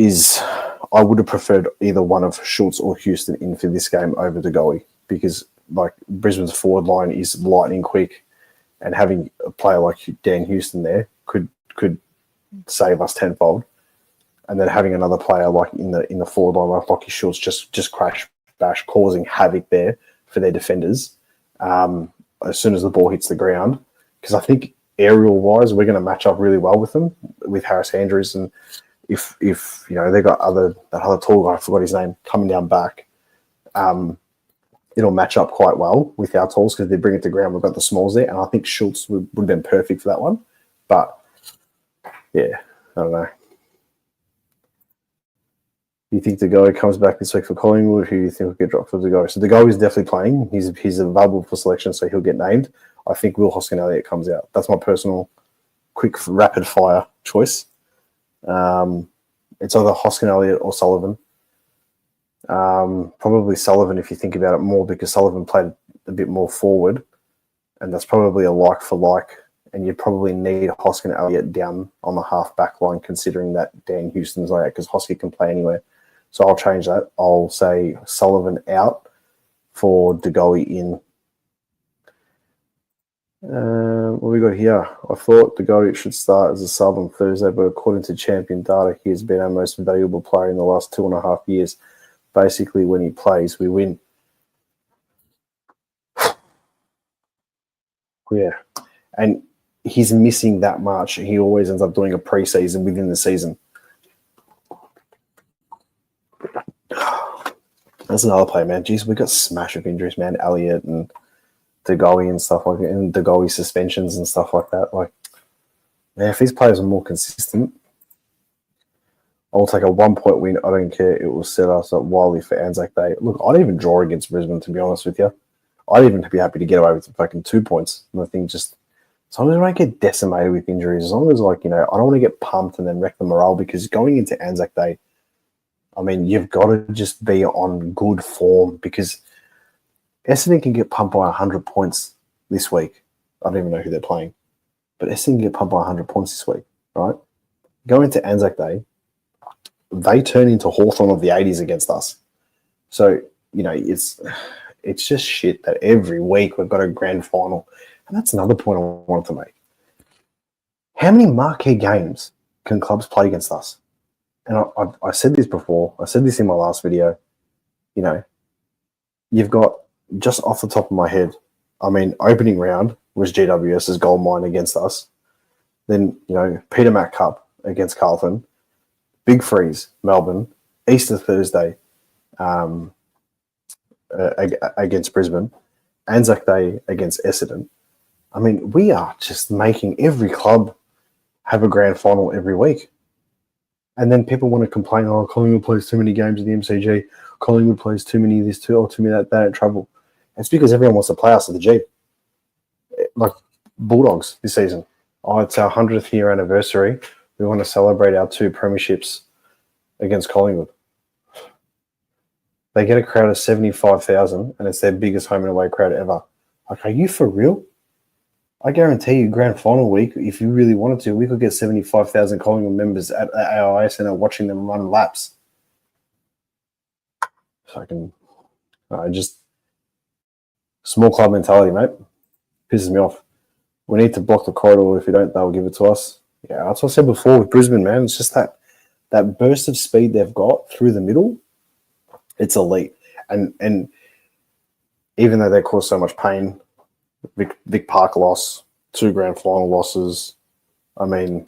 I would have preferred either one of Schultz or Houston in for this game over De Goey, because like Brisbane's forward line is lightning quick, and having a player like Dan Houston there could save us tenfold. And then having another player like in the forward line like Lockie Schultz just crash bash, causing havoc there for their defenders as soon as the ball hits the ground. Because I think aerial-wise, we're going to match up really well with them, with Harris Andrews. And if they got that other tall guy, I forgot his name, coming down back, it'll match up quite well with our talls because they bring it to ground. We've got the smalls there, and I think Schultz would have been perfect for that one. But, yeah, I don't know. Do you think De Goey comes back this week for Collingwood? Who do you think will get dropped for De Goey? So De Goey is definitely playing. He's available for selection, so he'll get named. I think Will Hoskin Elliott comes out. That's my personal quick rapid fire choice. It's either Hoskin, Elliott, or Sullivan. Probably Sullivan if you think about it more, because Sullivan played a bit more forward, and that's probably a like for like. And you probably need Hoskin, Elliott down on the half back line, considering that Dan Houston's not out, because Hoskin can play anywhere. So I'll change that. I'll say Sullivan out for De Goey in. What we got here? I thought De Goey should start as a sub on Thursday, but according to Champion Data, he has been our most valuable player in the last 2.5 years. Basically, when he plays, we win. Yeah. And he's missing that much. He always ends up doing a preseason within the season. That's another player, man. Jeez, we got smash of injuries, man. Elliott and De Goey and stuff like that, and De Goey suspensions and stuff like that. Like, man, if these players are more consistent, I'll take a 1-point win. I don't care. It will set us up wildly for Anzac Day. Look, I'd even draw against Brisbane, to be honest with you. I'd even be happy to get away with fucking 2 points. And I think just as long as I don't get decimated with injuries, as long as, like, you know, I don't want to get pumped and then wreck the morale, because going into Anzac Day, I mean, you've got to just be on good form, because Essendon can get pumped by 100 points this week. I don't even know who they're playing, but Essendon can get pumped by 100 points this week, right? Going into Anzac Day, they turn into Hawthorn of the 80s against us. So, you know, it's just shit that every week we've got a grand final. And that's another point I wanted to make. How many marquee games can clubs play against us? And I said this before. I said this in my last video. You know, you've got, just off the top of my head, I mean, opening round was GWS's gold mine against us. Then, you know, Peter Mac Cup against Carlton. Big Freeze, Melbourne. Easter Thursday against Brisbane. Anzac Day against Essendon. I mean, we are just making every club have a grand final every week. And then people want to complain, oh, Collingwood plays too many games at the MCG. Collingwood plays too many of this, too many of that. They don't travel. It's because everyone wants to play us at the G. Like Bulldogs this season. Oh, it's our 100th year anniversary. We want to celebrate our 2 premierships against Collingwood. They get a crowd of 75,000, and it's their biggest home and away crowd ever. Like, are you for real? I guarantee you, grand final week, if you really wanted to, we could get 75,000 Collingwood members at AIA Centre watching them run laps. Small club mentality, mate. Pisses me off. We need to block the corridor. If we don't, they'll give it to us. Yeah, that's what I said before with Brisbane, man. It's just that burst of speed they've got through the middle. It's elite. And even though they cause so much pain, Vic Park loss, 2 grand final losses. I mean,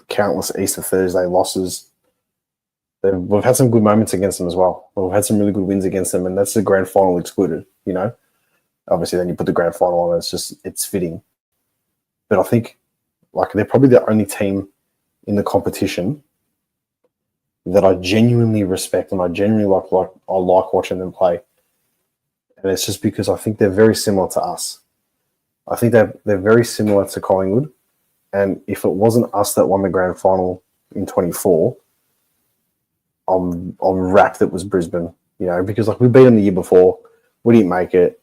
countless Easter Thursday losses. We've had some good moments against them as well. We've had some really good wins against them, and that's the grand final excluded, you know. Obviously, then you put the grand final on, it's fitting. But I think, like, they're probably the only team in the competition that I genuinely respect and I genuinely like watching them play. And it's just because I think they're very similar to us. I think they're very similar to Collingwood. And if it wasn't us that won the grand final in 24, I'm wrapped it was Brisbane, you know, because, like, we beat them the year before. We didn't make it.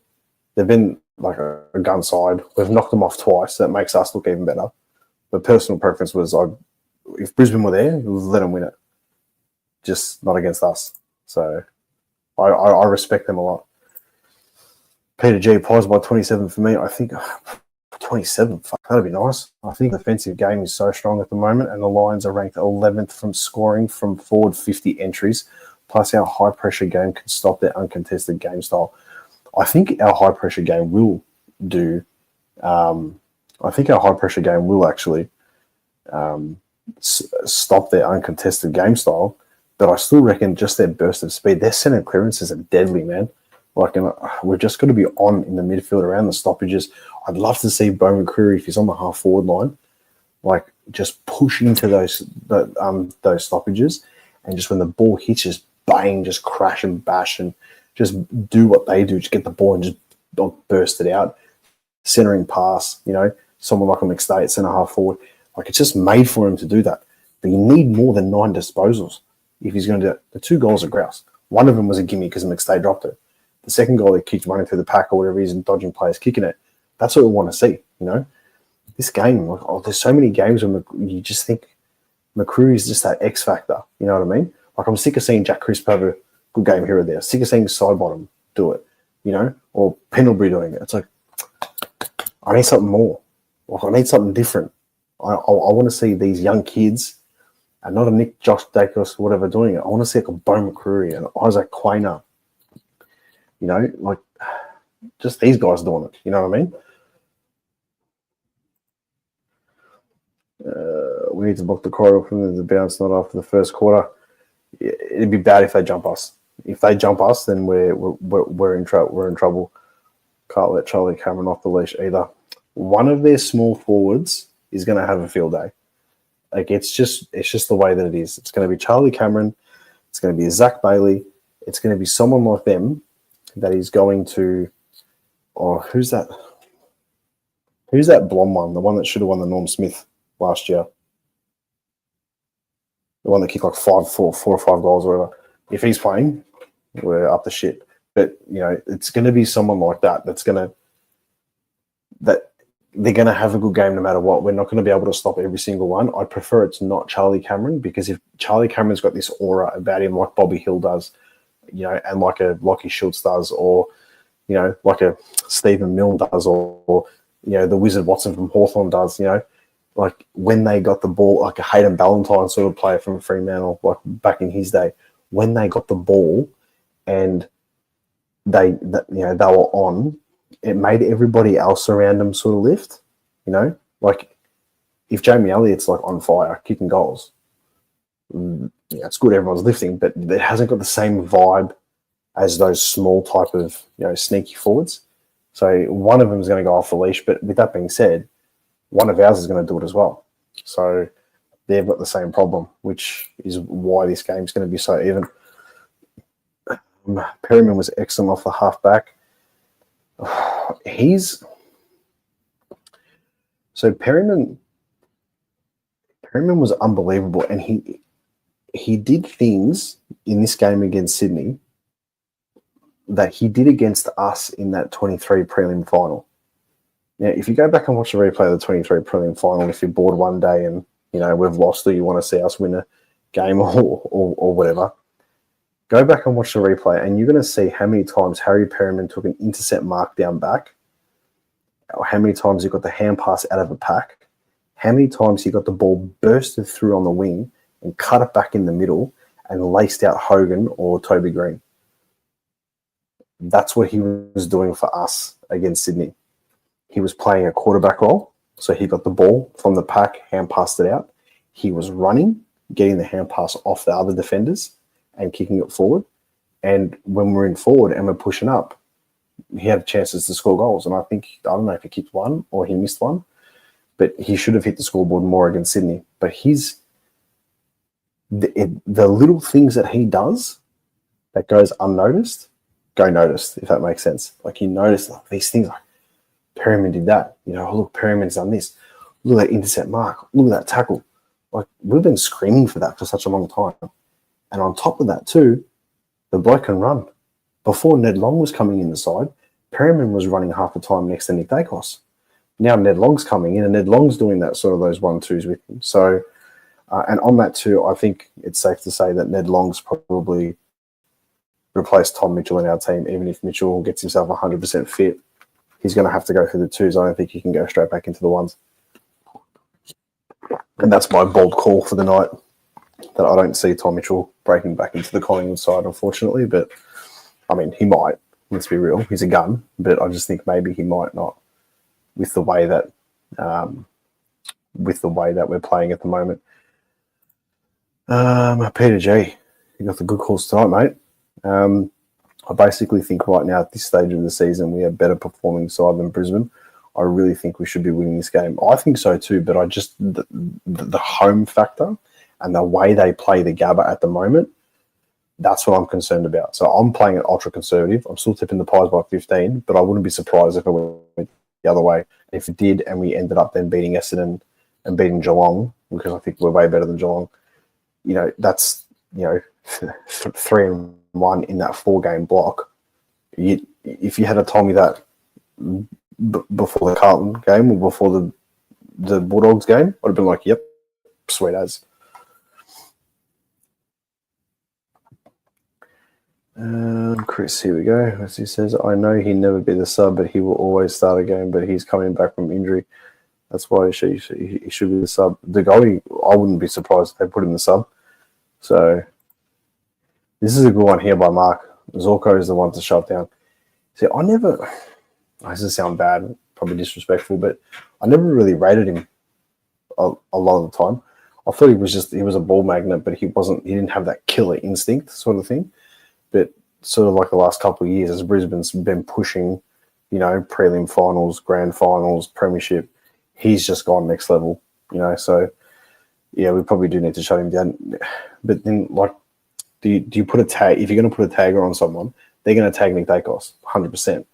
They've been like a gun side. We've knocked them off twice. That makes us look even better. But personal preference was, if Brisbane were there, let them win it. Just not against us. So I respect them a lot. Peter G, Pies by 27 for me. I think 27, fuck, that'd be nice. I think the defensive game is so strong at the moment, and the Lions are ranked 11th from scoring from forward 50 entries. Plus, our high-pressure game can stop their uncontested game style. I think our high-pressure game will do. I think our high-pressure game will actually stop their uncontested game style, but I still reckon just their burst of speed, their centre clearances are deadly, man. Like, we've just got to be on in the midfield around the stoppages. I'd love to see Bo McCreary, if he's on the half-forward line, like, just push into those stoppages, and just when the ball hits, just bang, just crash and bash, and just do what they do, just get the ball and just burst it out. Centering pass, you know, someone like a McStay at centre half forward. Like, it's just made for him to do that. But you need more than 9 disposals if he's going to do it. The 2 goals are grouse. One of them was a gimme because McStay dropped it. The second goal, he kicked running through the pack or whatever, he's dodging players kicking it. That's what we want to see, you know? This game, there's so many games where you just think McCrew is just that X factor, you know what I mean? Like, I'm sick of seeing Jack Crisp have a good game here or there. Sick of seeing Sidebottom do it, you know? Or Pendlebury doing it. It's like, I need something more. Like, I need something different. I want to see these young kids and not a Nick Josh Dacos or whatever doing it. I want to see like a Bo McCreary and Isaac Quainer. You know, like, just these guys doing it. You know what I mean? We need to block the corridor from the bounce, not after the first quarter. It'd be bad if they jump us. If they jump us, then we're in trouble. We're in trouble. Can't let Charlie Cameron off the leash either. One of their small forwards is going to have a field day. Like, it's just the way that it is. It's going to be Charlie Cameron. It's going to be Zach Bailey. It's going to be someone like them that is going to. Oh, who's that? Who's that blonde one? The one that should have won the Norm Smith last year. The one that kicked like 4 or 5 goals or whatever. If he's playing, we're up the shit. But, you know, it's going to be someone like that that they're going to have a good game no matter what. We're not going to be able to stop every single one. I prefer it's not Charlie Cameron, because if Charlie Cameron's got this aura about him like Bobby Hill does, you know, and like a Lockie Schultz does, or, you know, like a Stephen Milne does, or you know, the Wizard Watson from Hawthorn does, you know, like when they got the ball, like a Hayden Ballantyne sort of player from Fremantle, like back in his day, when they got the ball and they were on, it made everybody else around them sort of lift, you know? Like, if Jamie Elliott's, like, on fire, kicking goals, yeah, it's good everyone's lifting, but it hasn't got the same vibe as those small type of, you know, sneaky forwards. So one of them is going to go off the leash, but with that being said, one of ours is going to do it as well. So they've got the same problem, which is why this game's going to be so even. Perryman was excellent off the halfback. Perryman was unbelievable, and he did things in this game against Sydney that he did against us in that 23 prelim final. Now, if you go back and watch the replay of the 23 prelim final, if you're bored one day and, you know, we've lost or you want to see us win a game or whatever, go back and watch the replay and you're going to see how many times Harry Perryman took an intercept mark down back, or how many times he got the hand pass out of a pack, how many times he got the ball bursted through on the wing and cut it back in the middle and laced out Hogan or Toby Green. That's what he was doing for us against Sydney. He was playing a quarterback role, so he got the ball from the pack, hand passed it out. He was running, getting the hand pass off the other defenders and kicking it forward. And when we're in forward and we're pushing up, he had chances to score goals. And I don't know if he kicked one or he missed one, but he should have hit the scoreboard more against Sydney. But the little things that he does that goes unnoticed, go noticed, if that makes sense. Like, you notice like these things, like Perryman did that. You know, oh, look, Perryman's done this. Look at that intercept mark. Look at that tackle. Like, we've been screaming for that for such a long time. And on top of that too, the bloke can run. Before Ned Long was coming in the side, Perryman was running half the time next to Nick Dacos. Now Ned Long's coming in and Ned Long's doing that sort of those 1-2s with him. So, and on that too, I think it's safe to say that Ned Long's probably replaced Tom Mitchell in our team. Even if Mitchell gets himself 100% fit, he's going to have to go through the 2s. I don't think he can go straight back into the 1s. And that's my bold call for the night, that I don't see Tom Mitchell breaking back into the Collingwood side, unfortunately. But, I mean, he might. Let's be real. He's a gun. But I just think maybe he might not with the way that we're playing at the moment. Peter G, you got the good calls tonight, mate. I basically think right now at this stage of the season we are better performing side than Brisbane. I really think we should be winning this game. I think so too, but I just the home factor and the way they play the Gabba at the moment, that's what I'm concerned about. So I'm playing it ultra conservative. I'm still tipping the Pies by 15, but I wouldn't be surprised if it went the other way. if it did, and we ended up then beating Essendon and beating Geelong, because I think we're way better than Geelong, that's 3-1 in that 4-game block. If you had told me that before the Carlton game or before the Bulldogs game, I'd have been like, yep, sweet as. Chris, here we go. As he says, I know he'll never be the sub, but he will always start a game, but he's coming back from injury. That's why he should be the sub. The goalie, I wouldn't be surprised if they put him in the sub. So this is a good one here by Mark. Zorko is the one to shut down. See, this does sound bad, probably disrespectful, but I never really rated him a lot of the time. I thought he was a ball magnet, but he didn't have that killer instinct sort of thing. But sort of like the last couple of years, as Brisbane's been pushing, prelim finals, grand finals, premiership, he's just gone next level, So, yeah, we probably do need to shut him down. But then, do you put a tag? If you're going to put a tagger on someone, they're going to tag Nick Dacos, 100%.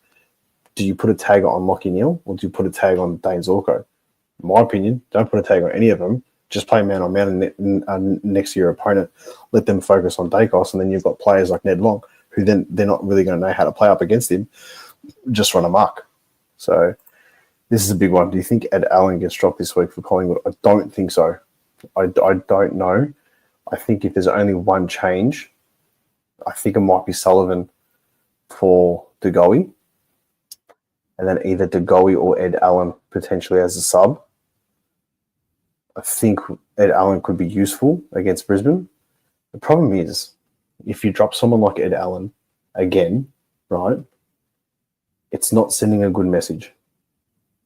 Do you put a tagger on Lachie Neale, or do you put a tag on Dane Zorko? In my opinion, don't put a tag on any of them. Just play man on man next to your opponent. Let them focus on Dacos, and then you've got players like Ned Long, who then they're not really going to know how to play up against him. Just run amok. So this is a big one. Do you think Ed Allen gets dropped this week for Collingwood? I don't think so. I don't know. I think if there's only one change, I think it might be Sullivan for DeGoey, and then either DeGoey or Ed Allen potentially as a sub. I think Ed Allen could be useful against Brisbane. The problem is, if you drop someone like Ed Allen again, right, it's not sending a good message.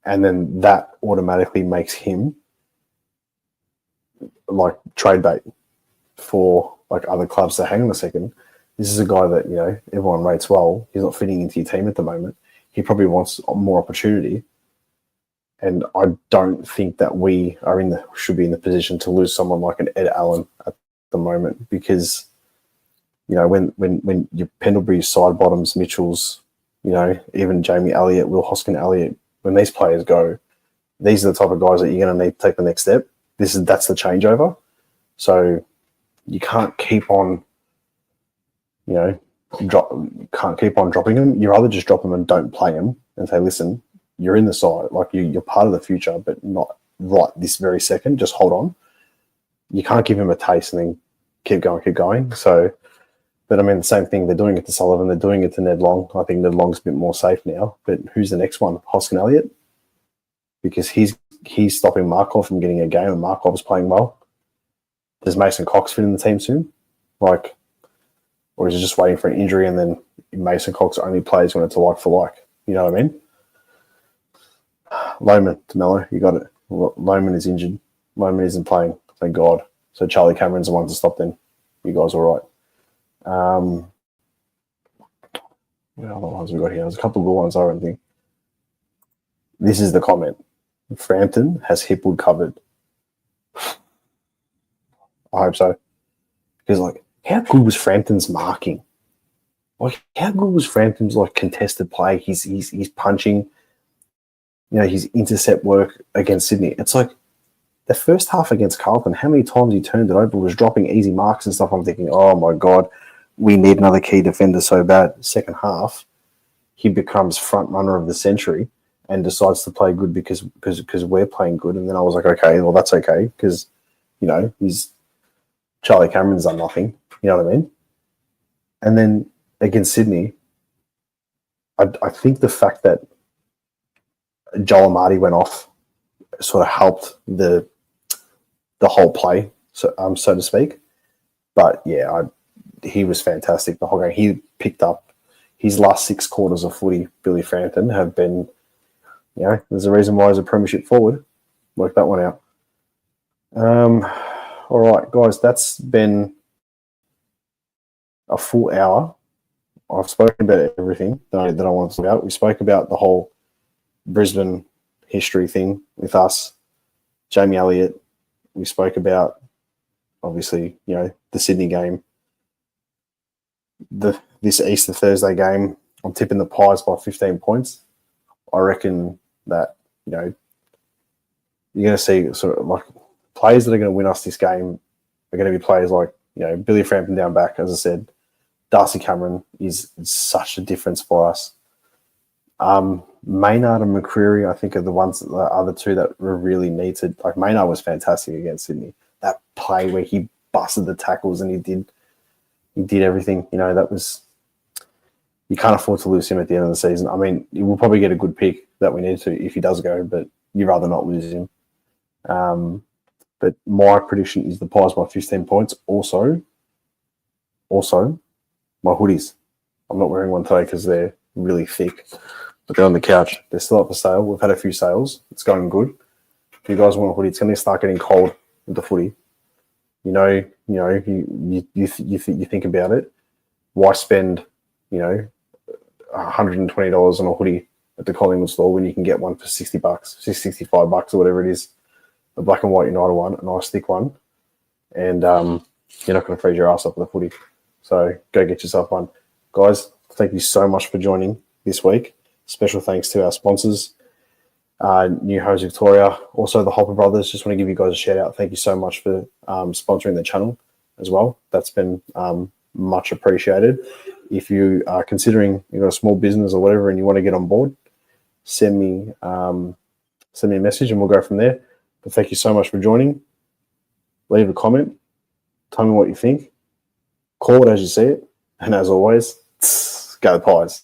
And then that automatically makes him like trade bait for like other clubs to hang on a second. This is a guy that, everyone rates well. He's not fitting into your team at the moment. He probably wants more opportunity. And I don't think that we should be in the position to lose someone like an Ed Allen at the moment, because, when your Pendlebury side bottoms, Mitchells, even Jamie Elliott, Will Hoskin Elliott, when these players go, these are the type of guys that you're going to need to take the next step. That's the changeover. So you can't keep on, can't keep on dropping them. You rather just drop them and don't play them and say, listen, you're in the side, like you're part of the future, but not right this very second. Just hold on. You can't give him a taste and then keep going. So, but I mean, the same thing. They're doing it to Sullivan. They're doing it to Ned Long. I think Ned Long's a bit more safe now. But who's the next one? Hoskin Elliott, because he's stopping Markov from getting a game, and Markov's playing well. Does Mason Cox fit in the team soon? Or is it just waiting for an injury and then Mason Cox only plays when it's a like for like? You know what I mean? Lohman, DeMello, you got it. Lohman is injured. Lohman isn't playing, thank God. So Charlie Cameron's the one to stop then. You guys all right. What other ones we got here? There's a couple of good ones, I don't think. This is the comment. Frampton has Hipwood covered. I hope so. Because, how good was Frampton's marking? How good was Frampton's, contested play? He's punching, his intercept work against Sydney. It's the first half against Carlton, how many times he turned it over, was dropping easy marks and stuff. I'm thinking, oh, my God, we need another key defender so bad. Second half, he becomes front runner of the century and decides to play good because we're playing good. And then I was like, okay, well, that's okay because, he's Charlie Cameron's done nothing. You know what I mean? And then against Sydney, I think the fact that Joel Amati went off sort of helped the whole play, so to speak. But yeah, he was fantastic the whole game. He picked up his last 6 quarters of footy. Billy Frampton have been, there's a reason why he's a premiership forward. Work that one out. All right, guys, that's been a full hour. I've spoken about everything that I wanted to talk about. We spoke about the whole Brisbane history thing with us, Jamie Elliott. We spoke about, obviously, the Sydney game. This Easter Thursday game, I'm tipping the Pies by 15 points. I reckon that you know, you're going to see sort of like players that are going to win us this game are going to be players like, you know, Billy Frampton down back, as I said. Darcy Cameron is such a difference for us. Maynard and McCreary, I think, are the other two that were really needed. Like Maynard was fantastic against Sydney. That play where he busted the tackles and he did everything. You know, that was, you can't afford to lose him at the end of the season. I mean, we'll probably get a good pick that we need to if he does go, but you'd rather not lose him. But my prediction is the Pies by 15 points. Also, my hoodies. I'm not wearing one today because they're really thick, but they're on the couch. They're still up for sale. We've had a few sales. It's going good. If you guys want a hoodie, it's going to start getting cold with the footy. You think about it. Why spend, $120 on a hoodie at the Collingwood store when you can get one for $60, $65 or whatever it is, a black and white United one, a nice thick one, and you're not going to freeze your ass off with a footy. So go get yourself one. Guys, thank you so much for joining this week. Special thanks to our sponsors, New Hose Victoria, also the Hopper Brothers. Just want to give you guys a shout out. Thank you so much for sponsoring the channel as well. That's been much appreciated. If you are considering a small business or whatever and you want to get on board, send me a message and we'll go from there. But thank you so much for joining. Leave a comment. Tell me what you think. Call it as you see it. And as always, go the Pies.